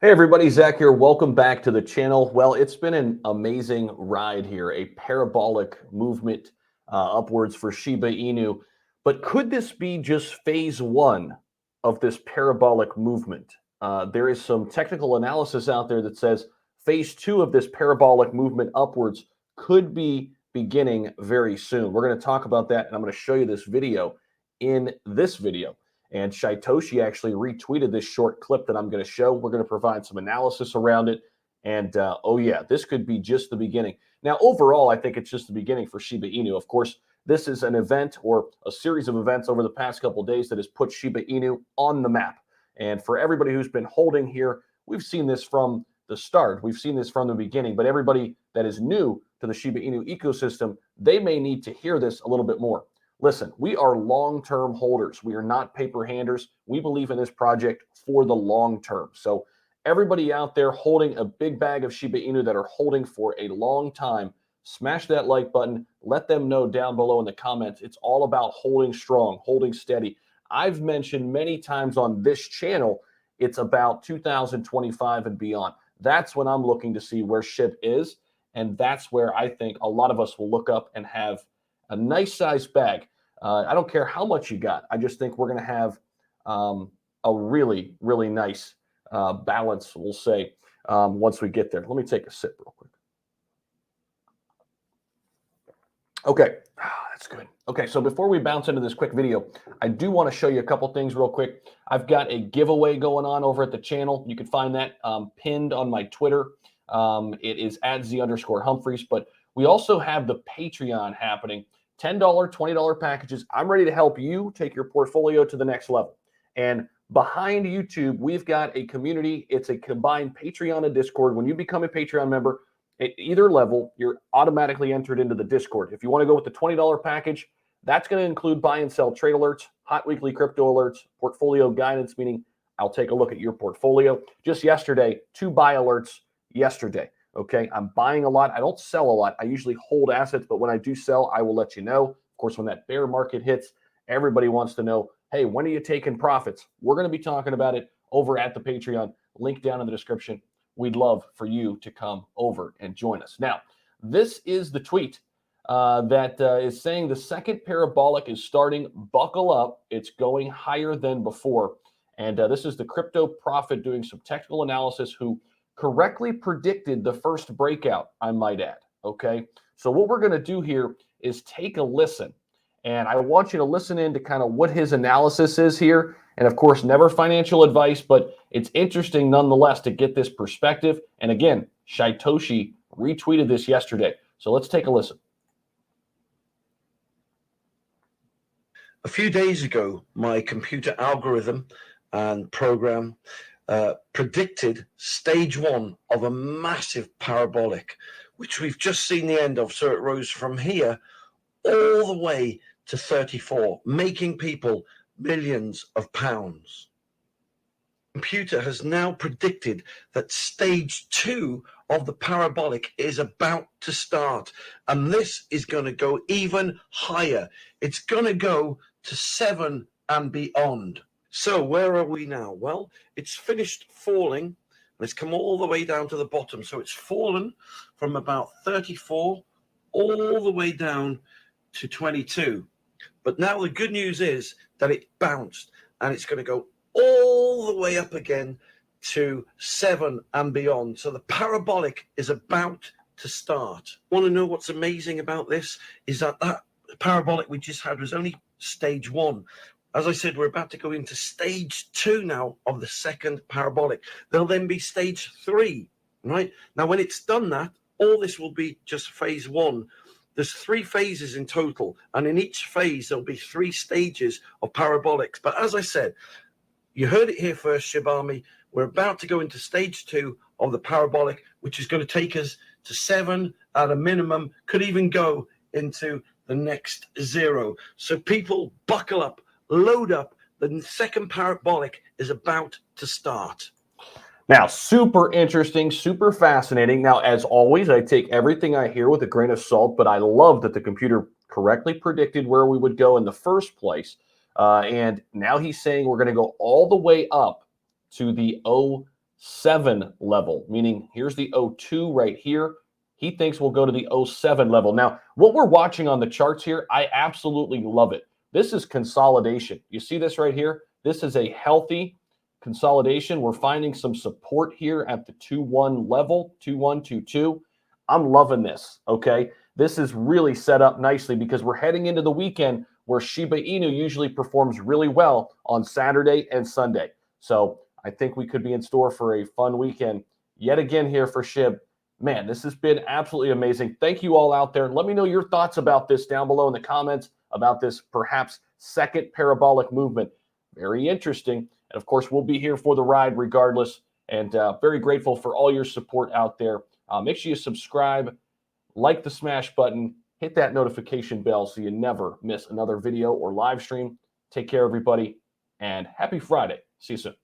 Hey everybody, Zach here. Welcome back to the channel. Well, it's been an amazing ride here, a parabolic movement upwards for Shiba Inu. But could this be just phase one of this parabolic movement? There is some technical analysis out there that says phase two of this parabolic movement upwards could be beginning very soon. We're going to talk about that, and I'm going to show you this video in this video. And Shaitoshi actually retweeted this short clip that I'm going to show. We're going to provide some analysis around it. And oh yeah, this could be just the beginning. Now, overall, I think it's just the beginning for Shiba Inu. Of course, this is an event or a series of events over the past couple of days that has put Shiba Inu on the map. And for everybody who's been holding here, we've seen this from the start. We've seen this from the beginning. But everybody that is new to the Shiba Inu ecosystem, they may need to hear this a little bit more. Listen, we are long-term holders. We are not paper handers. We believe in this project for the long term. So everybody out there holding a big bag of Shiba Inu that are holding for a long time, smash that like button. Let them know down below in the comments. It's all about holding strong, holding steady. I've mentioned many times on this channel, it's about 2025 and beyond. That's when I'm looking to see where SHIB is. And that's where I think a lot of us will look up and have a nice sized bag. I don't care how much you got. I just think we're going to have a really, really nice balance, we'll say, once we get there. Let me take a sip real quick. Okay, that's good. Okay, so before we bounce into this quick video, I do want to show you a couple things real quick. I've got a giveaway going on over at the channel. You can find that pinned on my Twitter. It is at Z_Humphries, but we also have the Patreon happening. $10, $20 packages. I'm ready to help you take your portfolio to the next level. And behind YouTube, we've got a community. It's a combined Patreon and Discord. When you become a Patreon member at either level, you're automatically entered into the Discord. If you want to go with the $20 package, that's going to include buy and sell trade alerts, hot weekly crypto alerts, portfolio guidance, meaning I'll take a look at your portfolio. Just yesterday, 2 buy alerts yesterday. Okay, I'm buying a lot. I don't sell a lot. I usually hold assets, but when I do sell, I will let you know. Of course, when that bear market hits, everybody wants to know, hey, when are you taking profits? We're going to be talking about it over at the Patreon. Link down in the description. We'd love for you to come over and join us. Now, this is the tweet that is saying the second parabolic is starting. Buckle up. It's going higher than before. And this is the Crypto Prophet doing some technical analysis who correctly predicted the first breakout, I might add. Okay, so what we're going to do here is take a listen, and I want you to listen in to kind of what his analysis is here. And of course, never financial advice, but it's interesting nonetheless to get this perspective. And again, Shaitoshi retweeted this yesterday, so let's take a listen. A few days ago, my computer algorithm and program predicted stage one of a massive parabolic, which we've just seen the end of. So it rose from here all the way to 34, making people millions of pounds. Computer has now predicted that stage two of the parabolic is about to start, and this is going to go even higher. It's going to go to 7 and beyond. So where are we now? Well, it's finished falling, and it's come all the way down to the bottom. So it's fallen from about 34 all the way down to 22. But now the good news is that it bounced, and it's going to go all the way up again to 7 and beyond. So the parabolic is about to start. Want to know what's amazing about this? Is that parabolic we just had was only stage one. As I said, we're about to go into stage 2 now of the second parabolic. There'll then be stage 3, right? Now, when it's done that, all this will be just phase 1. There's 3 phases in total, and in each phase, there'll be 3 stages of parabolics. But as I said, you heard it here first, SHIB Army. We're about to go into stage 2 of the parabolic, which is going to take us to 7 at a minimum, could even go into the next 0. So people, buckle up. Load up. The second parabolic is about to start. Now, super interesting, super fascinating. Now, as always, I take everything I hear with a grain of salt, but I love that the computer correctly predicted where we would go in the first place. And now he's saying we're going to go all the way up to the 07 level, meaning here's the 02 right here. He thinks we'll go to the 07 level. Now, what we're watching on the charts here, I absolutely love it. This is consolidation. You see this right here? This is a healthy consolidation. We're finding some support here at the 2-1 level, 2-1, 2-2. I'm loving this, okay? This is really set up nicely because we're heading into the weekend where Shiba Inu usually performs really well on Saturday and Sunday. So I think we could be in store for a fun weekend yet again here for SHIB. Man, this has been absolutely amazing. Thank you all out there. Let me know your thoughts about this down below in the comments about this perhaps second parabolic movement. Very interesting. And of course, we'll be here for the ride regardless. And very grateful for all your support out there. Make sure you subscribe, like the smash button, hit that notification bell so you never miss another video or live stream. Take care, everybody, and happy Friday. See you soon.